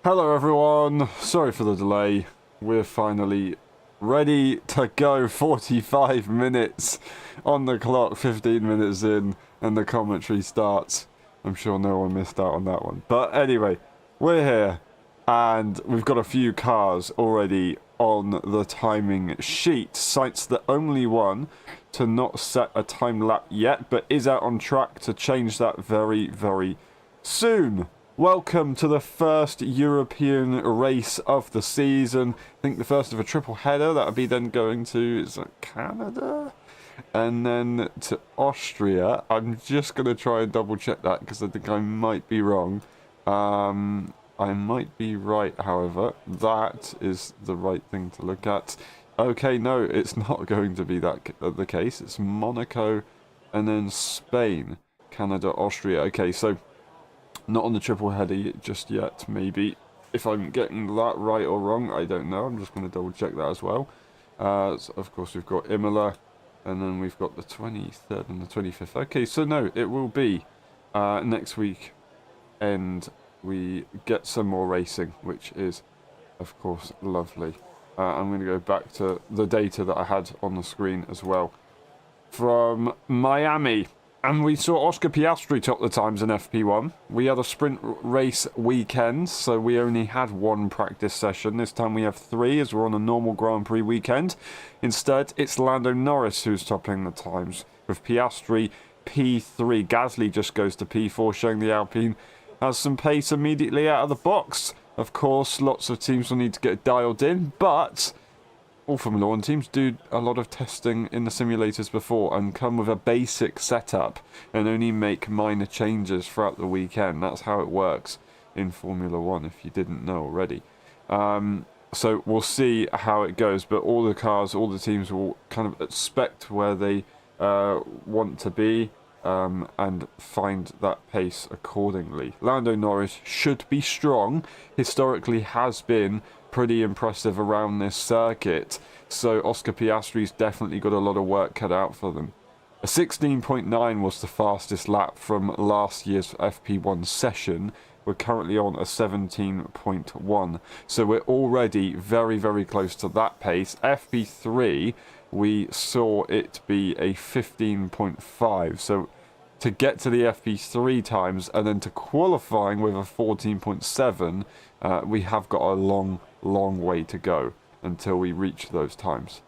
Hello everyone, sorry for the delay. We're finally ready to go. 45 minutes on the clock, 15 minutes in, and the commentary starts. I'm sure no one missed out on that one. But anyway, we're here, and we've got a few cars already on the timing sheet. Sainz the only one to not set a time lap yet, but is out on track to change that very, very soon. Welcome to the first European race of the season. I think the first of a triple header. That would be then going to, is that Canada? And then to Austria. I'm just going to try and double check that because I think I might be wrong. I might be right, however. That is the right thing to look at. Okay, no, it's not going to be that the case. It's Monaco and then Spain, Canada, Austria. Okay, so not on the triple header just yet, maybe. If I'm getting that right or wrong, I don't know. I'm just going to double check that as well. So of course, we've got Imola, and then we've got the 23rd and the 25th. Okay, so no, it will be next week, and we get some more racing, which is, of course, lovely. I'm going to go back to the data that I had on the screen as well. From Miami. And we saw Oscar Piastri top the times in FP1. We had a sprint race weekend, so we only had one practice session. This time we have three, as we're on a normal Grand Prix weekend. Instead, it's Lando Norris who's topping the times, with Piastri P3. Gasly just goes to P4, showing the Alpine has some pace immediately out of the box. Of course, lots of teams will need to get dialed in, but all Formula 1 teams do a lot of testing in the simulators before and come with a basic setup and only make minor changes throughout the weekend. That's how it works in Formula 1, if you didn't know already. So we'll see how it goes, but all the cars, all the teams will kind of expect where they want to be and find that pace accordingly. Lando Norris should be strong, historically has been pretty impressive around this circuit, so Oscar Piastri's definitely got a lot of work cut out for them. A 16.9 was the fastest lap from last year's FP1 session. We're currently on a 17.1, so we're already very, very close to that pace. FP3, we saw it be a 15.5, so to get to the FP3 times and then to qualifying with a 14.7, we have got a long way to go until we reach those times.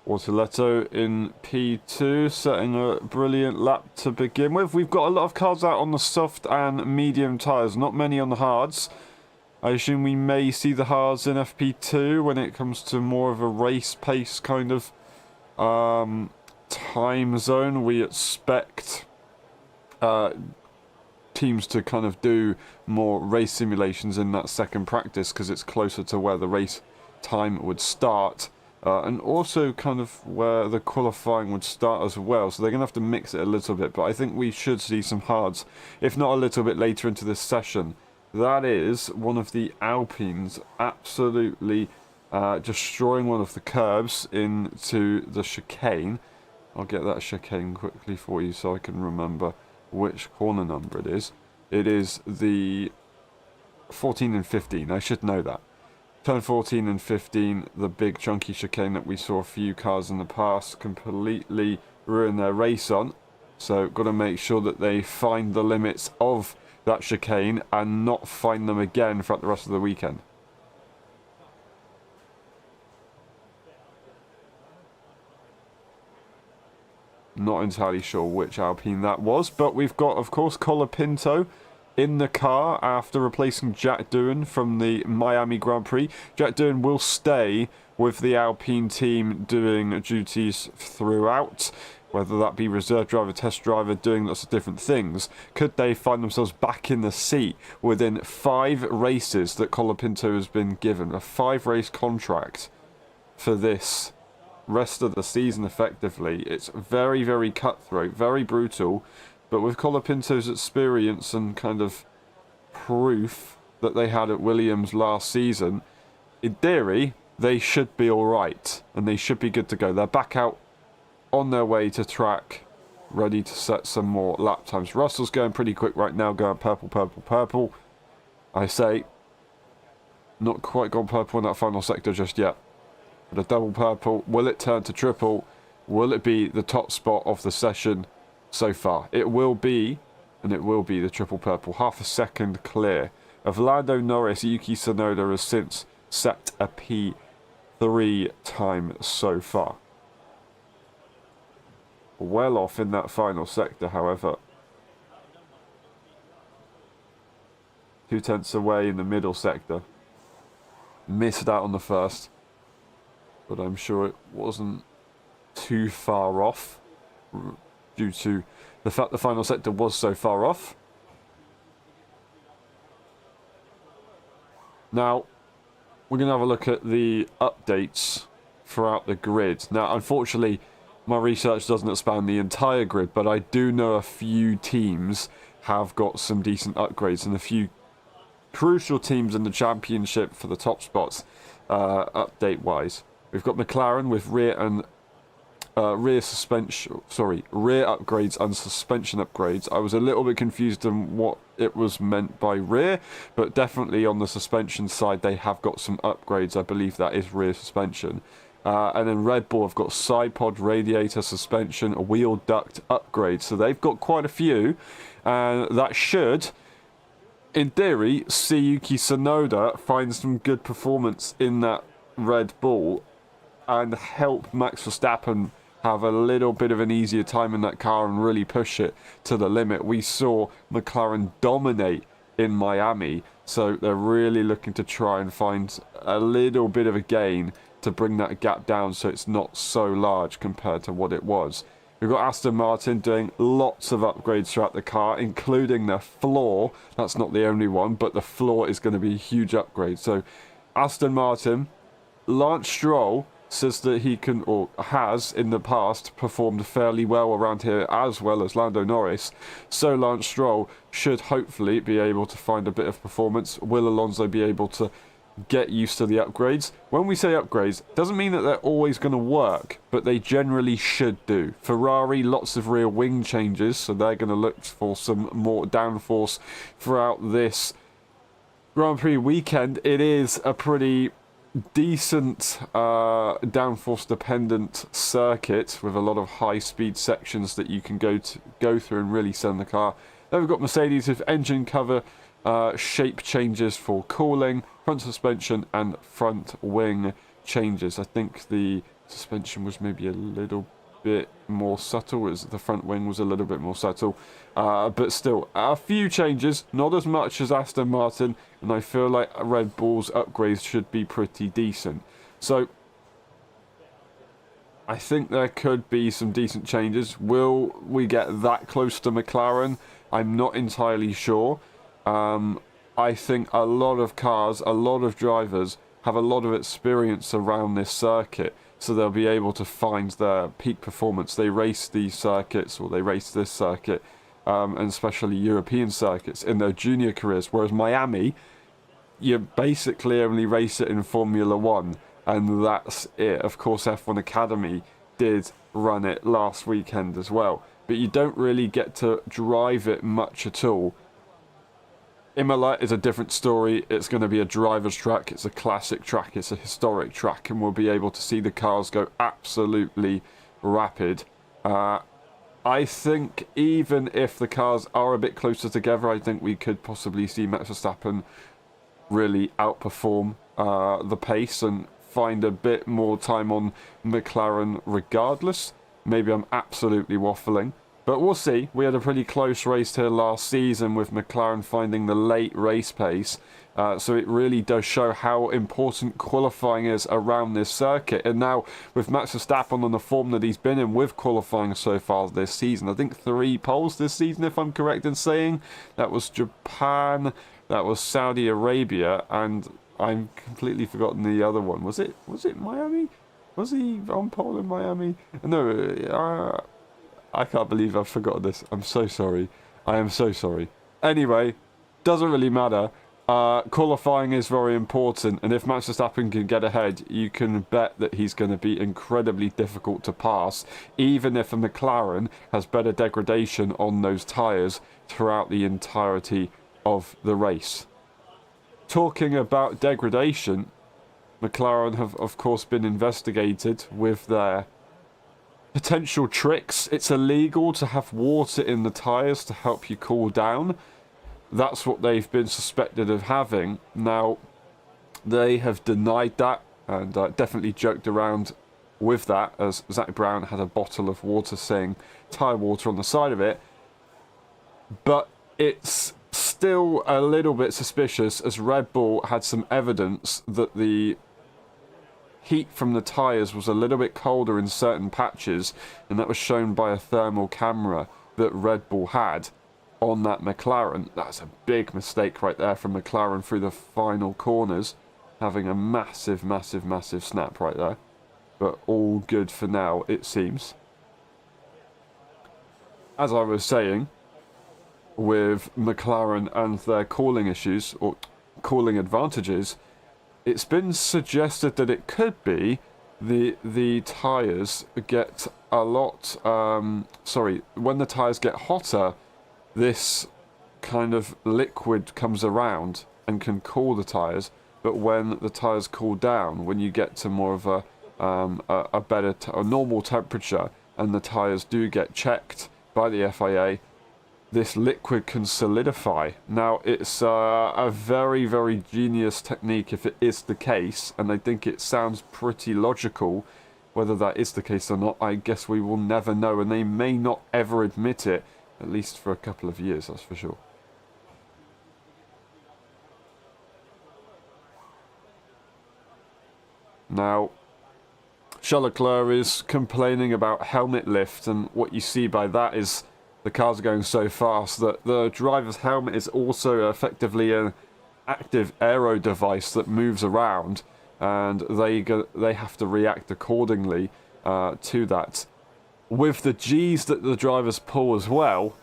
Watchalong in P2, setting a brilliant lap to begin with. We've got a lot of cars out on the soft and medium tyres, not many on the hards. I assume we may see the hards in FP2 when it comes to more of a race pace kind of time zone. We expect teams to kind of do more race simulations in that second practice because it's closer to where the race time would start. And also kind of where the qualifying would start as well. So they're going to have to mix it a little bit. But I think we should see some hards, if not a little bit later into this session. That is one of the Alpines absolutely destroying one of the curbs into the chicane. I'll get that chicane quickly for you so I can remember which corner number it is. It is the 14 and 15. I should know that. Turn 14 and 15, the big chunky chicane that we saw a few cars in the past completely ruin their race on. So got to make sure that they find the limits of that chicane and not find them again throughout the rest of the weekend. Not entirely sure which Alpine that was, but we've got, of course, Colapinto in the car after replacing Jack Doohan from the Miami Grand Prix. Jack Doohan will stay with the Alpine team doing duties throughout, whether that be reserve driver, test driver, doing lots of different things. Could they find themselves back in the seat within 5 races that Colapinto has been given? A 5-race contract for this rest of the season effectively. It's very, very cutthroat, very brutal, but with Colapinto's experience and kind of proof that they had at Williams last season, in theory, they should be alright, and they should be good to go. They're back out on their way to track, ready to set some more lap times. Russell's going pretty quick right now, going purple, purple, purple. I say, not quite gone purple in that final sector just yet. But a double purple, will it turn to triple? Will it be the top spot of the session so far? It will be, and it will be the triple purple. Half a second clear of Lando Norris. Yuki Tsunoda has since set a P3 time so far. Well off in that final sector, however. 2 tenths away in the middle sector. Missed out on the first, but I'm sure it wasn't too far off due to the fact the final sector was so far off. Now, we're going to have a look at the updates throughout the grid. Now, unfortunately, my research doesn't expand the entire grid, but I do know a few teams have got some decent upgrades and a few crucial teams in the championship for the top spots, update-wise. We've got McLaren with rear upgrades and suspension upgrades. I was a little bit confused on what it was meant by rear, but definitely on the suspension side they have got some upgrades. I believe that is rear suspension. And then Red Bull have got side pod, radiator, suspension, a wheel duct upgrade. So they've got quite a few, and that should, in theory, see Yuki Tsunoda find some good performance in that Red Bull and help Max Verstappen have a little bit of an easier time in that car and really push it to the limit. We saw McLaren dominate in Miami, so they're really looking to try and find a little bit of a gain to bring that gap down so it's not so large compared to what it was. We've got Aston Martin doing lots of upgrades throughout the car, including the floor. That's not the only one, but the floor is going to be a huge upgrade. So Aston Martin, Lance Stroll says that he can, or has in the past, performed fairly well around here, as well as Lando Norris. So Lance Stroll should hopefully be able to find a bit of performance. Will Alonso be able to get used to the upgrades? When we say upgrades, doesn't mean that they're always going to work, but they generally should do. Ferrari, lots of rear wing changes, so they're going to look for some more downforce throughout this Grand Prix weekend. It is a pretty decent downforce dependent circuit with a lot of high speed sections that you can go through and really send the car. Then we've got Mercedes with engine cover shape changes for cooling, front suspension and front wing changes. I think the suspension was maybe a little bit more subtle, as the front wing was a little bit more subtle, but still a few changes, not as much as Aston Martin, and I feel like Red Bull's upgrades should be pretty decent. So I think there could be some decent changes. Will we get that close to McLaren? I'm not entirely sure. I think a lot of cars, a lot of drivers have a lot of experience around this circuit, so they'll be able to find their peak performance. They race these circuits, or they race this circuit, and especially European circuits, in their junior careers, whereas Miami, you basically only race it in Formula 1, and that's it. Of course, F1 Academy did run it last weekend as well, but you don't really get to drive it much at all. Imola is a different story. It's going to be a driver's track. It's a classic track. It's a historic track, and we'll be able to see the cars go absolutely rapid. I think even if the cars are a bit closer together, I think we could possibly see Max Verstappen really outperform the pace and find a bit more time on McLaren regardless. Maybe I'm absolutely waffling, but we'll see. We had a pretty close race here last season with McLaren finding the late race pace. So it really does show how important qualifying is around this circuit. And now with Max Verstappen on the form that he's been in with qualifying so far this season, I think 3 poles this season, if I'm correct in saying. That was Japan, that was Saudi Arabia, and I'm completely forgotten the other one. Was it Miami? Was he on pole in Miami? No, I can't believe I've forgotten this. I'm so sorry. I am so sorry. Anyway, doesn't really matter. Qualifying is very important, and if Max Verstappen can get ahead, you can bet that he's going to be incredibly difficult to pass, even if a McLaren has better degradation on those tyres throughout the entirety of the race. Talking about degradation, McLaren have of course been investigated with their potential tricks. It's illegal to have water in the tyres to help you cool down. That's what they've been suspected of having. Now, they have denied that and definitely joked around with that, as Zach Brown had a bottle of water saying tyre water on the side of it. But it's still a little bit suspicious, as Red Bull had some evidence that the heat from the tyres was a little bit colder in certain patches, and that was shown by a thermal camera that Red Bull had on that McLaren. That's a big mistake right there from McLaren through the final corners, having a massive snap right there. But all good for now, it seems. As I was saying, with McLaren and their cooling issues, or cooling advantages, it's been suggested that it could be the tyres get a lot, when the tyres get hotter, this kind of liquid comes around and can cool the tyres, but when the tyres cool down, when you get to more of a better, a normal temperature, and the tyres do get checked by the FIA, this liquid can solidify. Now, it's a very genius technique if it is the case, and I think it sounds pretty logical. Whether that is the case or not, I guess we will never know, and they may not ever admit it, at least for a couple of years, that's for sure. Now, Charles Leclerc is complaining about helmet lift, and what you see by that is the cars are going so fast that the driver's helmet is also effectively an active aero device that moves around, and they have to react accordingly to that. With the G's that the drivers pull as well,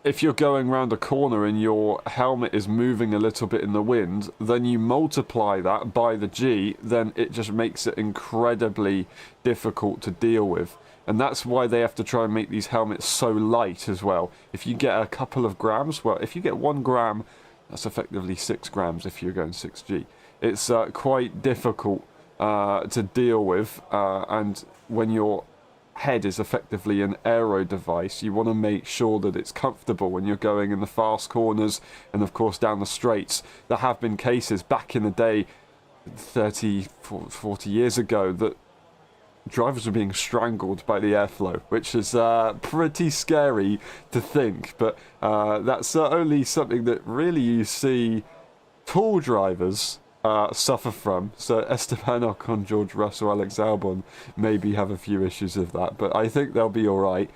if you're going around a corner and your helmet is moving a little bit in the wind, then you multiply that by the G, then it just makes it incredibly difficult to deal with. And that's why they have to try and make these helmets so light as well. If you get a couple of grams, well, if you get 1 gram, that's effectively 6 grams if you're going 6G. It's quite difficult to deal with, and when your head is effectively an aero device, you want to make sure that it's comfortable when you're going in the fast corners and of course down the straights. There have been cases back in the day, 30, 40 years ago, that drivers were being strangled by the airflow, which is pretty scary to think, but that's only something that really you see tall drivers suffer from. So Esteban Ocon, George Russell, Alex Albon maybe have a few issues with that, but I think they'll be alright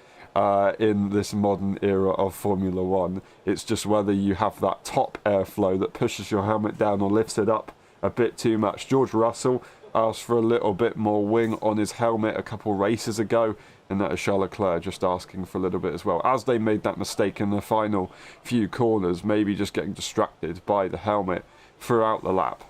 in this modern era of Formula 1. It's just whether you have that top airflow that pushes your helmet down or lifts it up a bit too much. George Russell asked for a little bit more wing on his helmet a couple races ago, and that is Charles Leclerc just asking for a little bit as well, as they made that mistake in the final few corners, maybe just getting distracted by the helmet throughout the lap.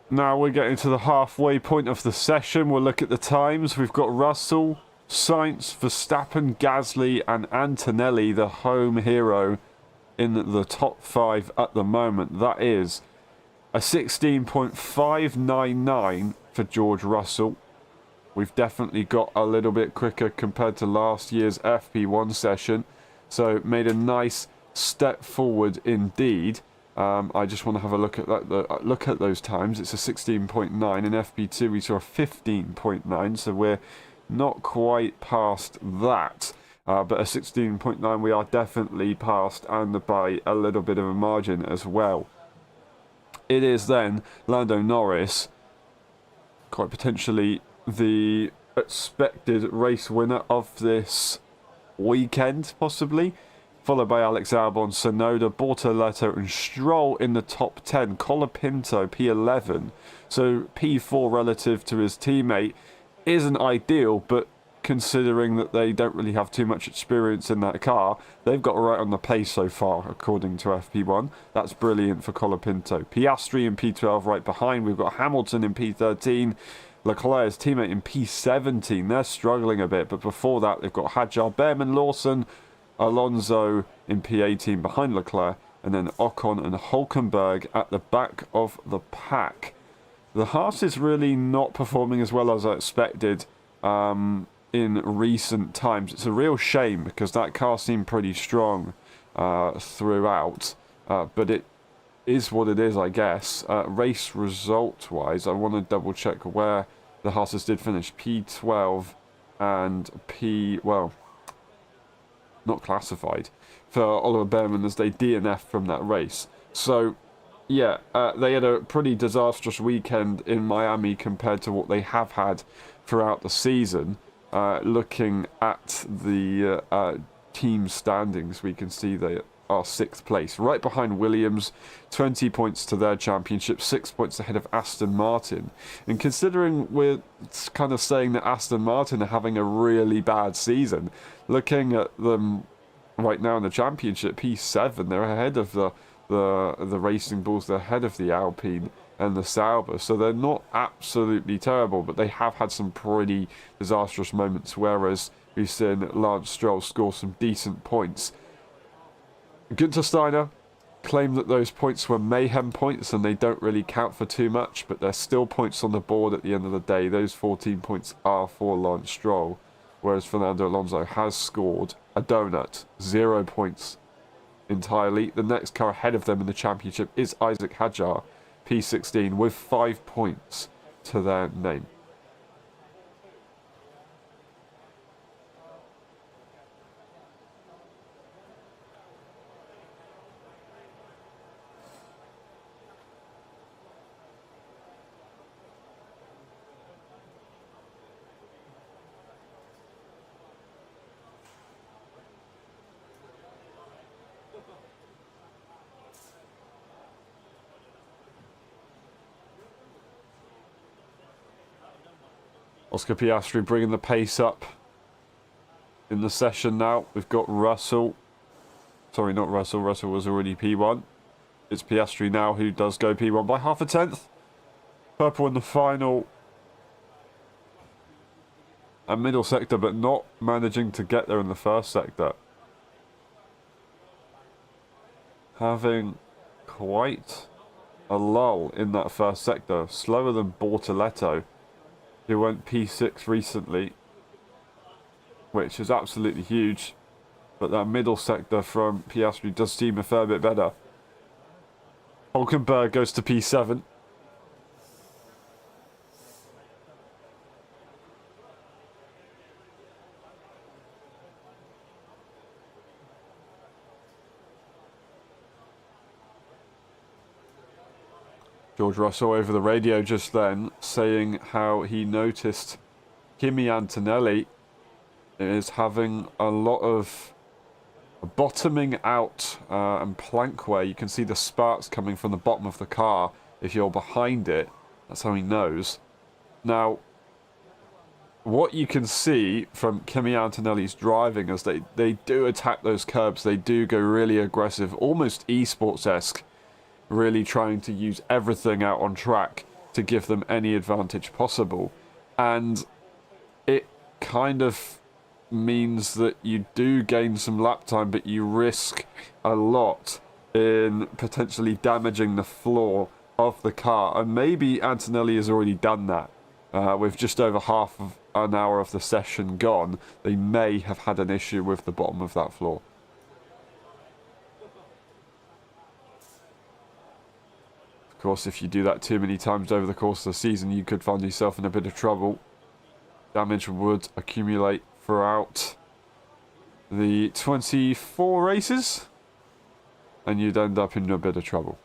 Now we're getting to the halfway point of the session. We'll look at the times. We've got Russell, Sainz, Verstappen, Gasly and Antonelli, the home hero, in the top 5 at the moment. That is a 16.599 for George Russell. We've definitely got a little bit quicker compared to last year's FP1 session, so made a nice step forward indeed. I just want to have a look at that. Look at those times. It's a 16.9. In FP2 we saw a 15.9, so we're not quite past that. But a 16.9 we are definitely past, and by a little bit of a margin as well. It is then Lando Norris, quite potentially the expected race winner of this weekend, possibly, followed by Alex Albon, Tsunoda, Bortoleto and Stroll in the top 10. Colapinto P11, so P4 relative to his teammate isn't ideal, but considering that they don't really have too much experience in that car, they've got right on the pace so far, according to FP1. That's brilliant for Colapinto. Piastri in P12 right behind. We've got Hamilton in P13. Leclerc's teammate in P17. They're struggling a bit, but before that, they've got Hadjar, Behrman, Lawson, Alonso in P18 behind Leclerc, and then Ocon and Hulkenberg at the back of the pack. The Haas is really not performing as well as I expected in recent times. It's a real shame because that car seemed pretty strong throughout, but it is what it is, I guess. Race result-wise, I want to double-check where the Haas did finish. P12 and well, not classified for Oliver Behrman as they DNF from that race. So, yeah, they had a pretty disastrous weekend in Miami compared to what they have had throughout the season. Looking at the team standings, we can see they are 6th place, right behind Williams, 20 points to their championship, 6 points ahead of Aston Martin. And considering we're kind of saying that Aston Martin are having a really bad season, looking at them right now in the championship, P7, they're ahead of the Racing Bulls, they're ahead of the Alpine and the Sauber, so they're not absolutely terrible, but they have had some pretty disastrous moments, whereas we've seen Lance Stroll score some decent points. Günther Steiner claimed that those points were mayhem points and they don't really count for too much, but they're still points on the board at the end of the day. Those 14 points are for Lance Stroll, whereas Fernando Alonso has scored a donut, 0 points entirely. The next car ahead of them in the championship is Isaac Hadjar, P16, with 5 points to their name. Oscar Piastri bringing the pace up in the session now. We've got Russell. Sorry, not Russell. Russell was already P1. It's Piastri now who does go P1 by half a tenth. Purple in the final. A middle sector, but not managing to get there in the first sector. Having quite a lull in that first sector. Slower than Bortoleto, who went P6 recently, which is absolutely huge. But that middle sector from Piastri does seem a fair bit better. Hulkenberg goes to P7. George Russell over the radio just then saying how he noticed Kimi Antonelli is having a lot of bottoming out and plank wear. You can see the sparks coming from the bottom of the car if you're behind it. That's how he knows. Now, what you can see from Kimi Antonelli's driving is they do attack those curbs. They do go really aggressive, almost esports-esque, really trying to use everything out on track to give them any advantage possible. And it kind of means that you do gain some lap time, but you risk a lot in potentially damaging the floor of the car. And maybe Antonelli has already done that. With just over half of an hour of the session gone, they may have had an issue with the bottom of that floor. Of course, if you do that too many times over the course of the season, you could find yourself in a bit of trouble. Damage would accumulate throughout. the 24 races, and you'd end up in a bit of trouble.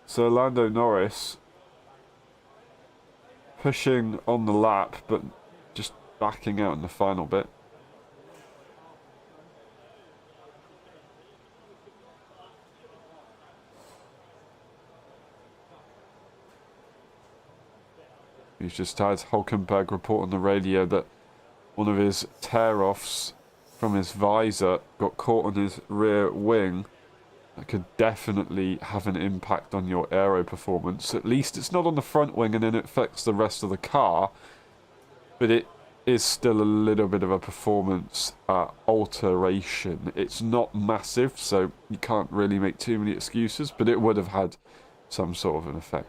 So Lando Norris pushing on the lap, but just backing out in the final bit. He's just had Hulkenberg report on the radio that one of his tear-offs from his visor got caught on his rear wing. That could definitely have an impact on your aero performance. At least it's not on the front wing and then it affects the rest of the car. But it is still a little bit of a performance alteration. It's not massive, so you can't really make too many excuses, but it would have had some sort of an effect.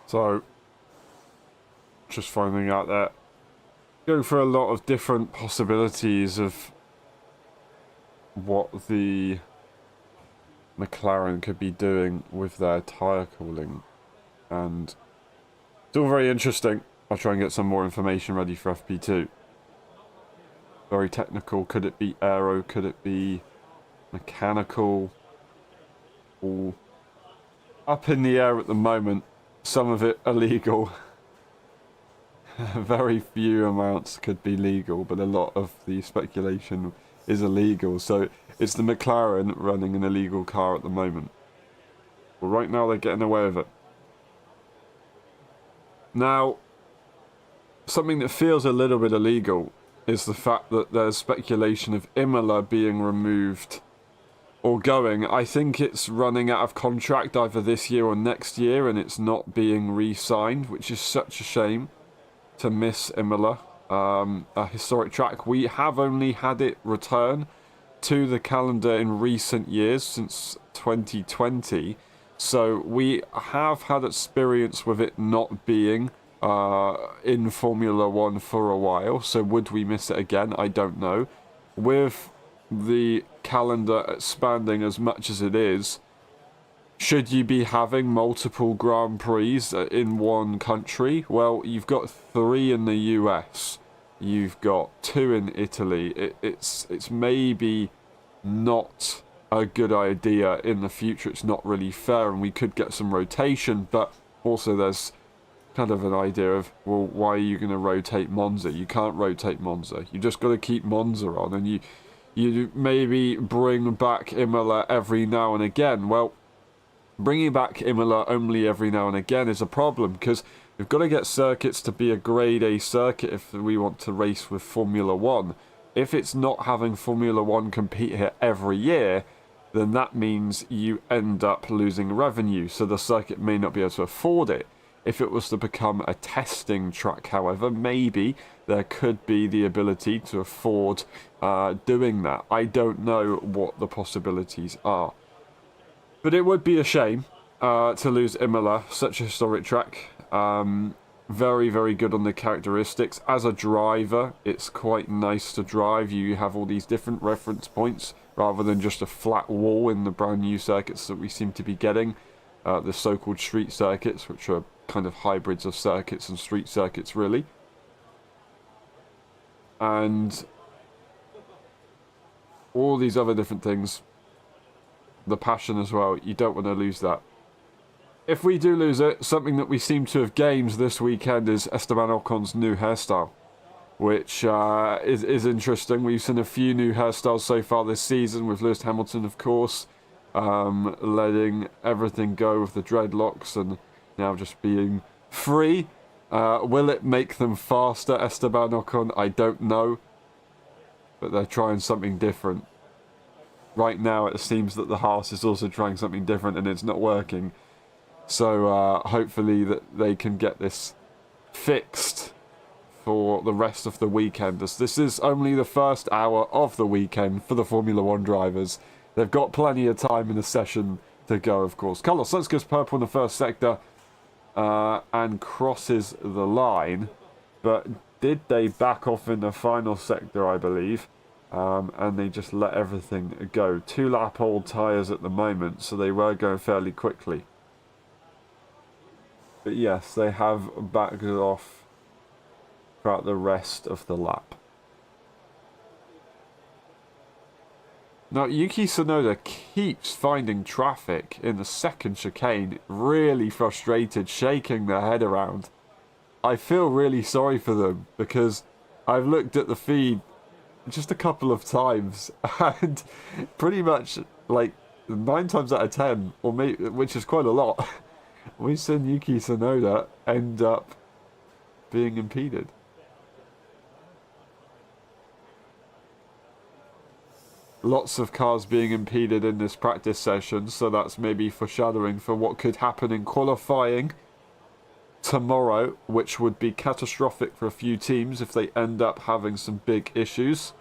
So, just finding out that going for a lot of different possibilities of what the McLaren could be doing with their tyre cooling, and it's all very interesting. I'll try and get some more information ready for FP2. Very technical. Could it be aero? Could it be mechanical? All up in the air at the moment. Some of it illegal. Very few amounts could be legal, but a lot of the speculation is illegal. So it's the McLaren running an illegal car at the moment. Well, right now they're getting away with it. Now, something that feels a little bit illegal is the fact that there's speculation of Imola being removed or going. I think it's running out of contract either this year or next year, and it's not being re-signed, which is such a shame to miss Imola, a historic track. We have only had it return to the calendar in recent years, since 2020, so we have had experience with it not being in Formula 1 for a while. So would we miss it again? I don't know. With the calendar expanding as much as it is, should you be having multiple Grand Prix in one country? Well, you've got 3 in the US, you've got 2 in Italy. It's maybe not a good idea in the future. It's not really fair, and we could get some rotation, but also there's kind of an idea of, well, why are you going to rotate Monza? You can't rotate Monza. You just got to keep Monza on, and you maybe bring back Imola every now and again. Well, bringing back Imola only every now and again is a problem, because we've got to get circuits to be a grade A circuit if we want to race with Formula 1. If it's not having Formula 1 compete here every year, then that means you end up losing revenue, so the circuit may not be able to afford it. If it was to become a testing track, however, maybe there could be the ability to afford doing that. I don't know what the possibilities are. But it would be a shame to lose Imola, such a historic track. Very, very good on the characteristics. As a driver, it's quite nice to drive. You have all these different reference points, rather than just a flat wall in the brand new circuits that we seem to be getting. The so-called street circuits, which are kind of hybrids of circuits and street circuits, really. And all these other different things. The passion as well, you don't want to lose that. If we do lose it, something that we seem to have gained this weekend is Esteban Ocon's new hairstyle, which is interesting. We've seen a few new hairstyles so far this season, with Lewis Hamilton, of course, letting everything go with the dreadlocks and now just being free. Will it make them faster, Esteban Ocon? I don't know, but they're trying something different. Right now it seems that the Haas is also trying something different, and it's not working. So hopefully that they can get this fixed for the rest of the weekend, as this is only the first hour of the weekend for the Formula 1 drivers. They've got plenty of time in the session to go, of course. Carlos Sainz goes purple in the first sector and crosses the line, but did they back off in the final sector, I believe? And they just let everything go. 2-lap-old tyres at the moment, so they were going fairly quickly. But yes, they have backed off throughout the rest of the lap. Now, Yuki Tsunoda keeps finding traffic in the second chicane. Really frustrated, shaking their head around. I feel really sorry for them, because I've looked at the feed just a couple of times, and pretty much like 9 times out of 10, or maybe, which is quite a lot, we've seen Yuki Tsunoda end up being impeded. Lots of cars being impeded in this practice session, so that's maybe foreshadowing for what could happen in qualifying tomorrow, which would be catastrophic for a few teams if they end up having some big issues.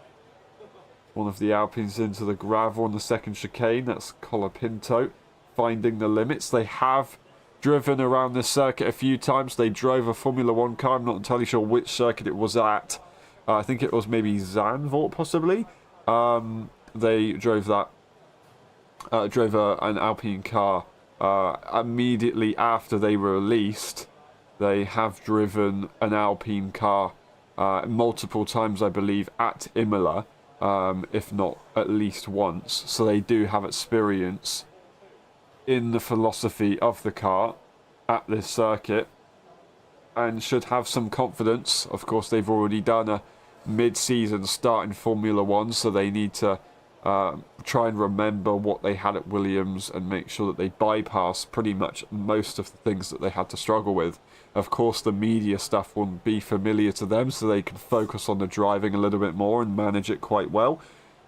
One of the Alpines into the gravel on the second chicane. That's Colapinto finding the limits. They have driven around this circuit a few times. They drove a Formula 1 car. I'm not entirely sure which circuit it was at. I think it was maybe Zandvoort, possibly. They drove that. An Alpine car immediately after they were released. They have driven an Alpine car multiple times, I believe, at Imola. If not at least once. So they do have experience in the philosophy of the car at this circuit, and should have some confidence. Of course, they've already done a mid-season start in Formula 1, so they need to try and remember what they had at Williams and make sure that they bypass pretty much most of the things that they had to struggle with. Of course, the media stuff won't be familiar to them, so they can focus on the driving a little bit more and manage it quite well.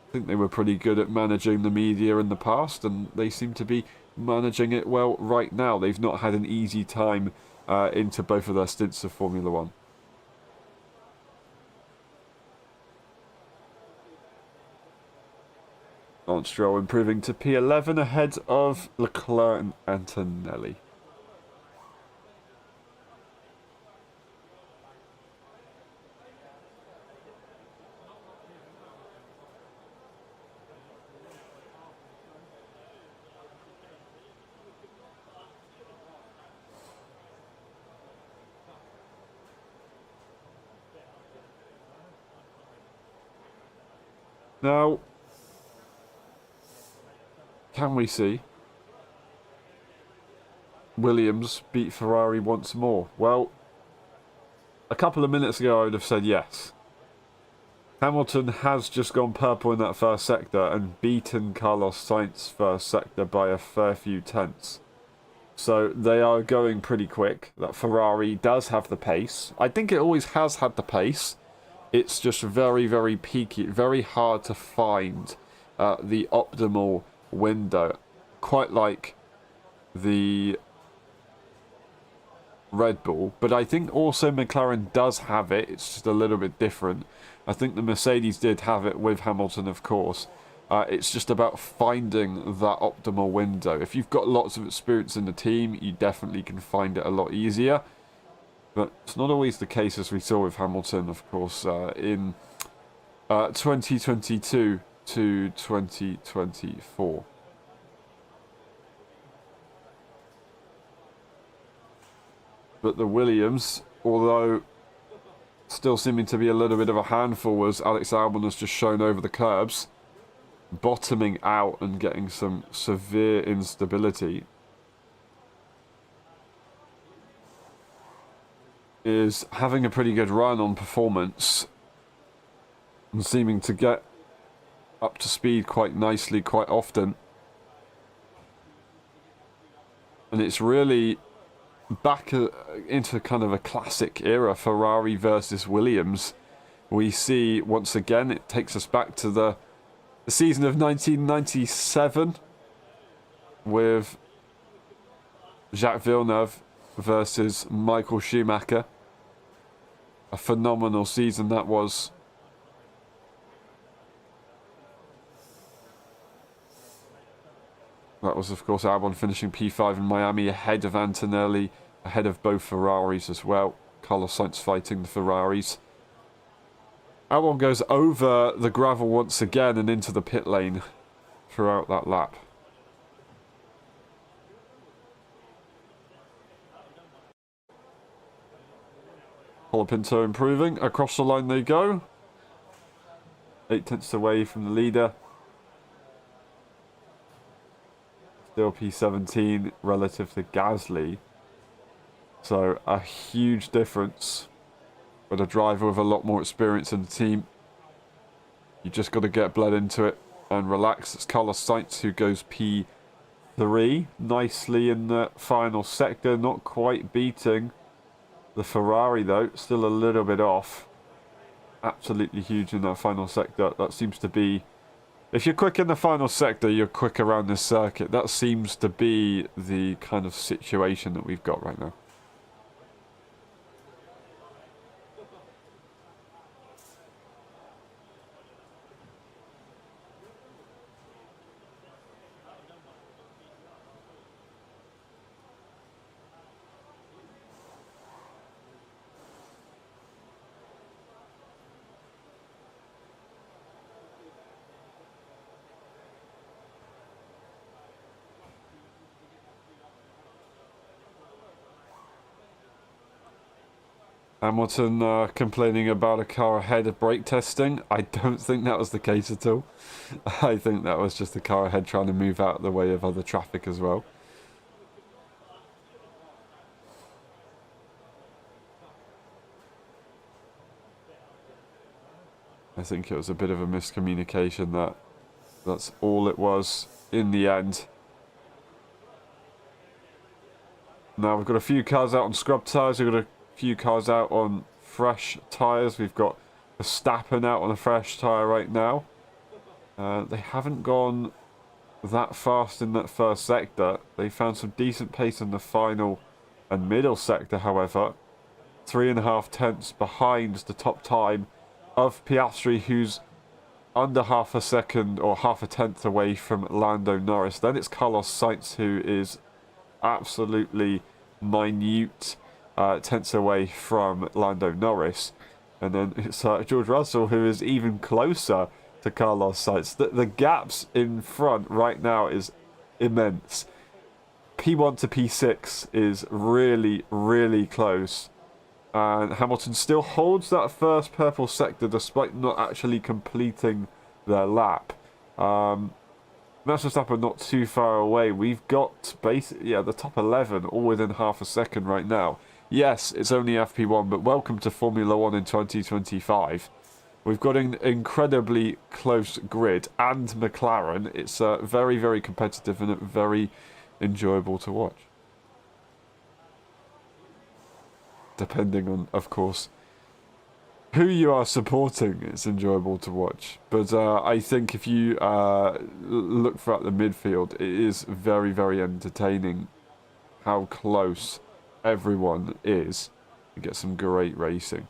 I think they were pretty good at managing the media in the past, and they seem to be managing it well right now. They've not had an easy time into both of their stints of Formula One. Lance Stroll improving to P11 ahead of Leclerc and Antonelli. Now, can we see Williams beat Ferrari once more? Well, a couple of minutes ago I would have said yes. Hamilton has just gone purple in that first sector and beaten Carlos Sainz's first sector by a fair few tenths. So they are going pretty quick. That Ferrari does have the pace. I think it always has had the pace. It's just very, very peaky, very hard to find the optimal window. Quite like the Red Bull, but I think also McLaren does have it. It's just a little bit different. I think the Mercedes did have it with Hamilton, of course. It's just about finding that optimal window. If you've got lots of experience in the team, you definitely can find it a lot easier. But it's not always the case, as we saw with Hamilton, of course, in 2022 to 2024. But the Williams, although still seeming to be a little bit of a handful, as Alex Albon has just shown over the curbs, bottoming out and getting some severe instability, is having a pretty good run on performance and seeming to get up to speed quite nicely quite often. And it's really back into kind of a classic era, Ferrari versus Williams. We see once again, it takes us back to the season of 1997 with Jacques Villeneuve versus Michael Schumacher. A phenomenal season that was. That was, of course, Albon finishing P5 in Miami ahead of Antonelli, ahead of both Ferraris as well. Carlos Sainz fighting the Ferraris. Albon goes over the gravel once again and into the pit lane throughout that lap. Colapinto improving. Across the line they go. 8 tenths away from the leader. Still P17 relative to Gasly. So a huge difference. But a driver with a lot more experience in the team. You just got to get bled into it and relax. It's Carlos Sainz who goes P3. Nicely in the final sector. Not quite beating the Ferrari though. Still a little bit off. Absolutely huge in that final sector. That seems to be... If you're quick in the final sector, you're quick around this circuit. That seems to be the kind of situation that we've got right now. Hamilton complaining about a car ahead of brake testing. I don't think that was the case at all. I think that was just the car ahead trying to move out of the way of other traffic as well. I think it was a bit of a miscommunication. That's all it was in the end. Now we've got a few cars out on scrub tyres. We've got a few cars out on fresh tyres. We've got Verstappen out on a fresh tyre right now. They haven't gone that fast in that first sector. They found some decent pace in the final and middle sector, however. 3.5 tenths behind the top time of Piastri, who's under half a second or half a tenth away from Lando Norris. Then it's Carlos Sainz, who is absolutely minute tenths away from Lando Norris. And then it's George Russell, who is even closer to Carlos Sainz. The gaps in front right now is immense. P1 to P6 is really, really close. And Hamilton still holds that first purple sector despite not actually completing their lap. Max Verstappen not too far away. We've got basically, the top 11 all within half a second right now. Yes, it's only FP1, but welcome to Formula 1 in 2025. We've got an incredibly close grid, and McLaren. It's very, very competitive and very enjoyable to watch. Depending on, of course, who you are supporting, it's enjoyable to watch. But I think if you look throughout the midfield, it is very, very entertaining how close everyone is. You get some great racing.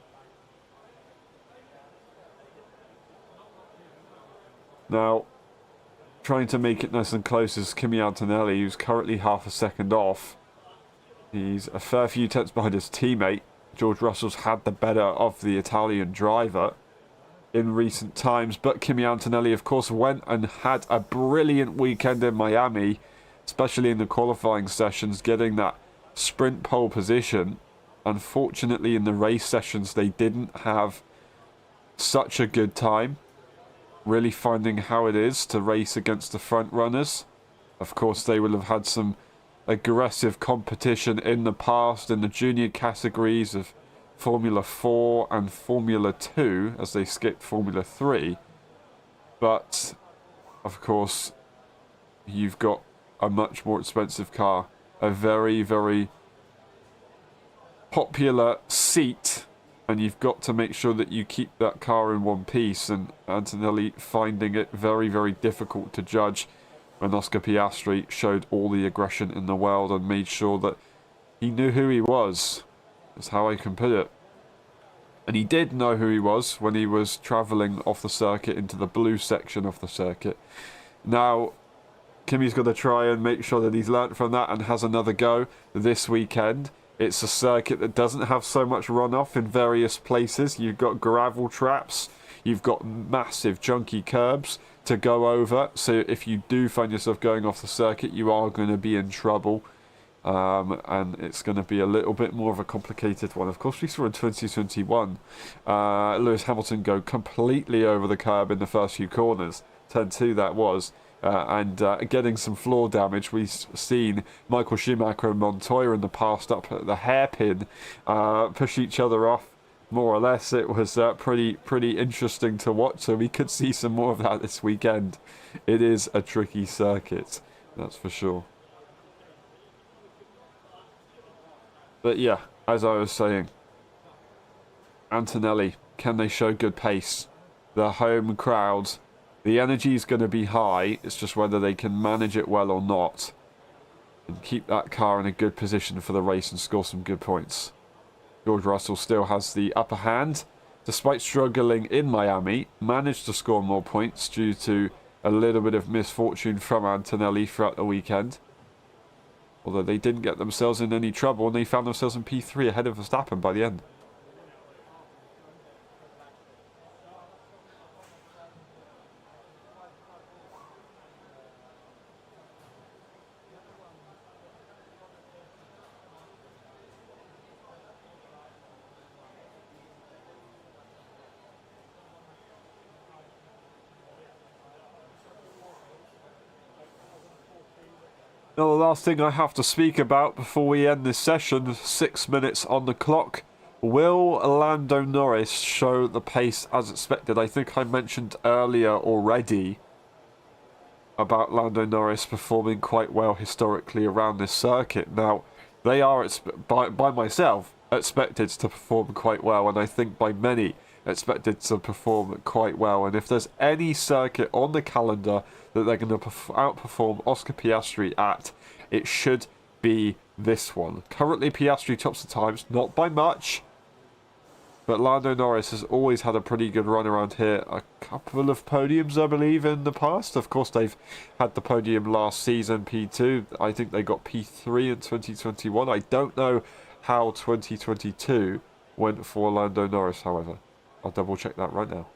Now, trying to make it nice and close is Kimi Antonelli, who's currently half a second off. He's a fair few tenths behind his teammate. George Russell's had the better of the Italian driver in recent times, but Kimi Antonelli, of course, went and had a brilliant weekend in Miami, especially in the qualifying sessions, getting that sprint pole position. Unfortunately, in the race sessions, they didn't have such a good time, really finding how it is to race against the front runners. Of course, they will have had some aggressive competition in the past in the junior categories of Formula 4 and Formula 2 as they skipped Formula 3. But, of course, you've got a much more expensive car, a very, very popular seat, and you've got to make sure that you keep that car in one piece, and Antonelli finding it very, very difficult to judge when Oscar Piastri showed all the aggression in the world and made sure that he knew who he was. That's how I can put it. And he did know who he was when he was travelling off the circuit into the blue section of the circuit. Now, Kimi's got to try and make sure that he's learnt from that and has another go this weekend. It's a circuit that doesn't have so much runoff in various places. You've got gravel traps. You've got massive junky curbs to go over. So if you do find yourself going off the circuit, you are going to be in trouble. And it's going to be a little bit more of a complicated one. Of course, we saw in 2021 Lewis Hamilton go completely over the curb in the first few corners. Turn 2 that was. And getting some floor damage. We've seen Michael Schumacher and Montoya in the past up at the hairpin push each other off, more or less. It was pretty interesting to watch, so we could see some more of that this weekend. It is a tricky circuit, that's for sure. But yeah, as I was saying, Antonelli, can they show good pace? The home crowd, the energy is going to be high. It's just whether they can manage it well or not and keep that car in a good position for the race and score some good points. George Russell still has the upper hand. Despite struggling in Miami, managed to score more points due to a little bit of misfortune from Antonelli throughout the weekend. Although they didn't get themselves in any trouble and they found themselves in P3 ahead of Verstappen by the end. Now, the last thing I have to speak about before we end this session, 6 minutes on the clock. Will Lando Norris show the pace as expected? I think I mentioned earlier already about Lando Norris performing quite well historically around this circuit. Now, they are, by myself, expected to perform quite well, and I think by many expected to perform quite well. And if there's any circuit on the calendar that they're going to outperform Oscar Piastri at, it should be this one. Currently, Piastri tops the times, not by much, but Lando Norris has always had a pretty good run around here. A couple of podiums, I believe, in the past. Of course, they've had the podium last season, P2. I think they got P3 in 2021. I don't know how 2022 went for Lando Norris, however. I'll double check that right now.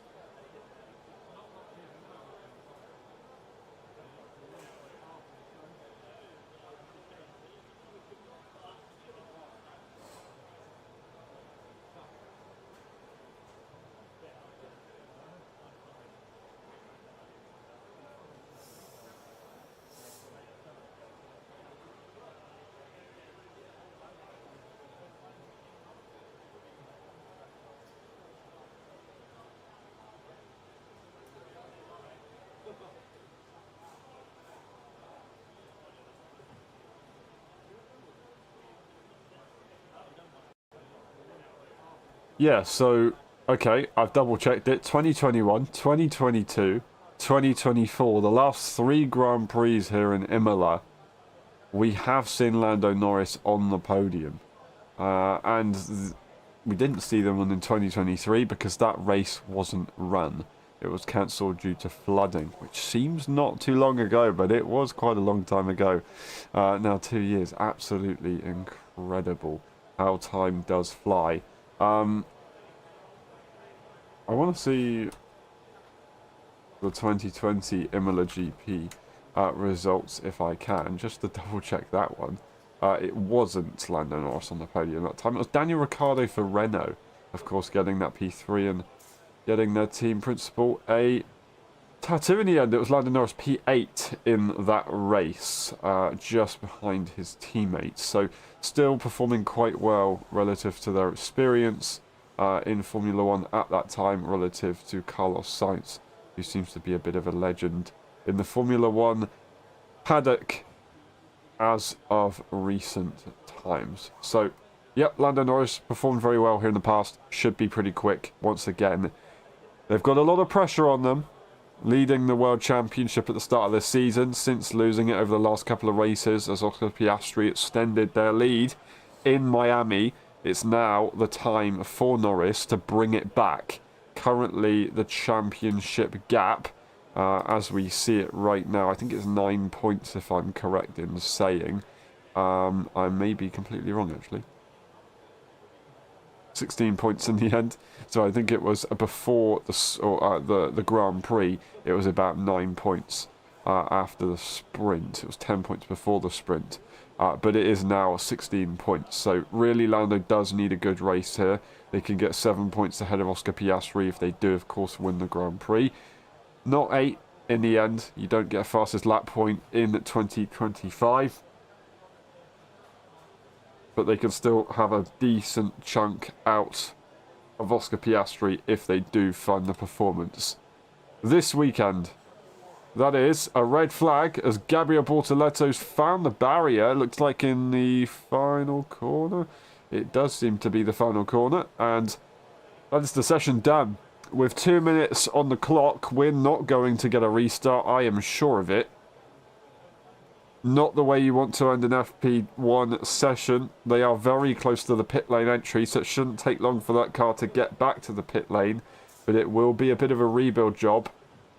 Yeah, so, okay, I've double checked it. 2021, 2022, 2024, the last 3 Grand Prix here in Imola, we have seen Lando Norris on the podium. And we didn't see them in 2023 because that race wasn't run. It was cancelled due to flooding, which seems not too long ago, but it was quite a long time ago. Now 2 years, absolutely incredible how time does fly. I want to see the 2020 Imola GP results if I can, just to double check that one. It wasn't Lando Norris on the podium that time. It was Daniel Ricciardo for Renault, of course, getting that P3 and getting their team principal a tattoo in the end. It was Lando Norris P8 in that race, just behind his teammates. So still performing quite well relative to their experience in Formula 1 at that time, relative to Carlos Sainz, who seems to be a bit of a legend in the Formula 1 paddock as of recent times. So, yep, Lando Norris performed very well here in the past. Should be pretty quick once again. They've got a lot of pressure on them, leading the World Championship at the start of this season, since losing it over the last couple of races as Oscar Piastri extended their lead in Miami. It's now the time for Norris to bring it back. Currently, the championship gap, as we see it right now, I think it's 9 points if I'm correct in saying. I may be completely wrong, actually. 16 points in the end. So I think it was before the Grand Prix, it was about 9 points after the sprint. It was 10 points before the sprint. But it is now 16 points. So really, Lando does need a good race here. They can get 7 points ahead of Oscar Piastri if they do, of course, win the Grand Prix. Not 8 in the end. You don't get a fastest lap point in 2025. But they can still have a decent chunk out of Oscar Piastri if they do find the performance. This weekend, that is a red flag as Gabriel Bortoletto's found the barrier. Looks like in the final corner. It does seem to be the final corner. And that is the session done. With 2 minutes on the clock, we're not going to get a restart. I am sure of it. Not the way you want to end an FP1 session. They are very close to the pit lane entry, so it shouldn't take long for that car to get back to the pit lane. But it will be a bit of a rebuild job,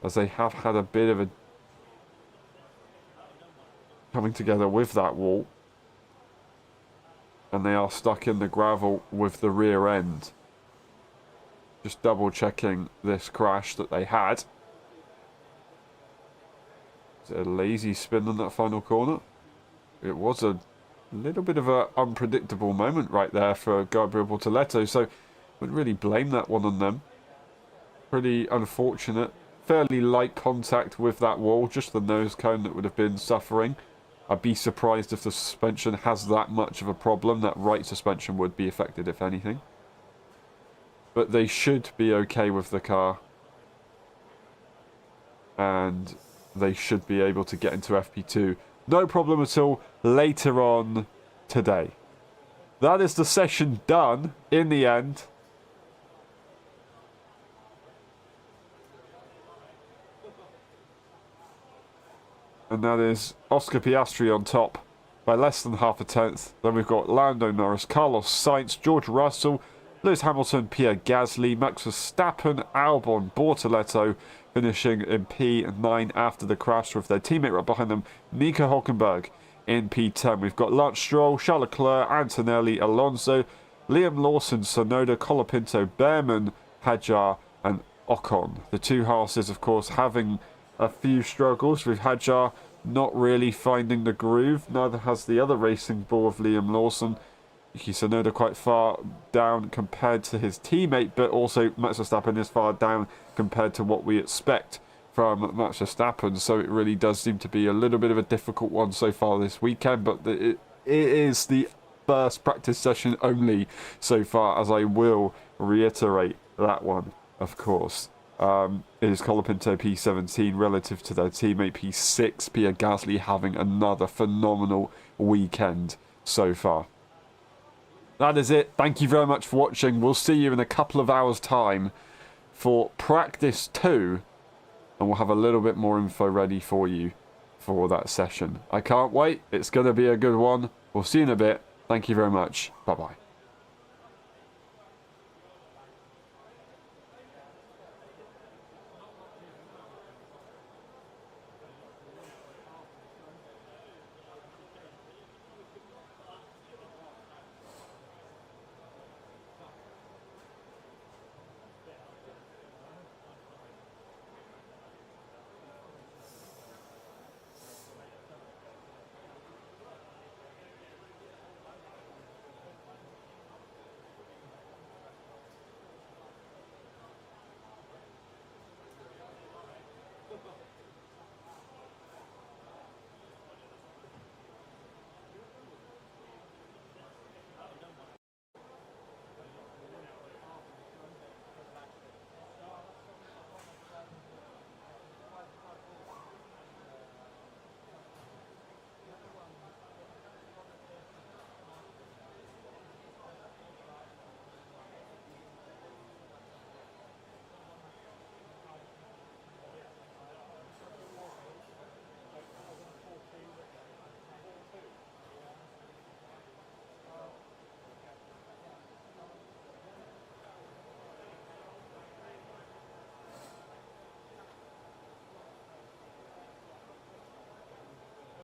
as they have had a bit of a coming together with that wall. And they are stuck in the gravel with the rear end. Just double checking this crash that they had. Is it a lazy spin on that final corner? It was a little bit of an unpredictable moment right there for Gabriel Bortoletto, so wouldn't really blame that one on them. Pretty unfortunate. Fairly light contact with that wall, just the nose cone that would have been suffering. I'd be surprised if the suspension has that much of a problem. That right suspension would be affected if anything. But they should be okay with the car. And they should be able to get into FP2. No problem at all later on today. That is the session done in the end. and that is Oscar Piastri on top by less than half a tenth. Then we've got Lando Norris, Carlos Sainz, George Russell, Lewis Hamilton, Pierre Gasly, Max Verstappen, Albon, Bortoletto finishing in P9 after the crash with their teammate right behind them, Nico Hulkenberg, in P10. We've got Lance Stroll, Charles Leclerc, Antonelli, Alonso, Liam Lawson, Sonoda, Colapinto, Behrman, Hadjar, and Ocon. The two Haases, of course, having a few struggles, with Hadjar not really finding the groove. Neither has the other racing ball of Liam Lawson. Yuki Tsunoda quite far down compared to his teammate, but also Max Verstappen is far down compared to what we expect from Max Verstappen. So it really does seem to be a little bit of a difficult one so far this weekend, but it is the first practice session only so far, as I will reiterate that one, of course. It is Colapinto P17 relative to their teammate P6. Pierre Gasly having another phenomenal weekend so far. That is it. Thank you very much for watching. We'll see you in a couple of hours' time for practice 2, and we'll have a little bit more info ready for you for that session. I can't wait. It's going to be a good one. We'll see you in a bit. Thank you very much. Bye-bye.